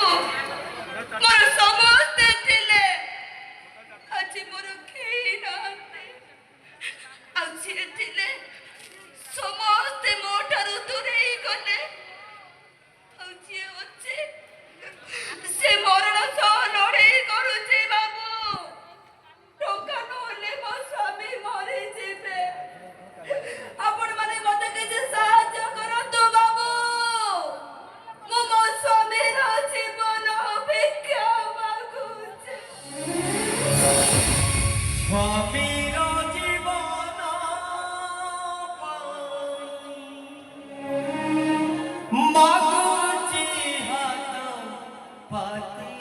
ମୋର ସମସ୍ତେ ଥିଲେ, ଆଜି ମୋର କେହି ନାହାନ୍ତି। ଆଉ ଯିଏ ଥିଲେ ସମସ୍ତେ ମୋ ଠାରୁ ଦୂରେଇ ଗଲେ। ଆଉ ଯିଏ ଅଛି ସେ ମରଣ ସହ ଲଢ଼େଇ କରୁଛି। ବାବୁ, ଟଙ୍କା ନହେଲେ ମୋ ସ୍ୱାମୀ ମରିଯିବେ। ଆପଣମାନେ ମତେ କିଛି ସାହାଯ୍ୟ କରନ୍ତୁ ବାବୁ। ମୁଁ ମୋ ସ୍ୱାମୀର ଜୀବନ ଭିକ୍ଷା ମାଗୁଛି। ସ୍ୱାମୀର ଜୀବନ ମାଗୁଛି ହାତ ପାତି,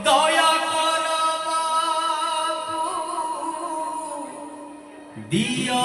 ଦୟା କର ବାବୁ, ଦିଅ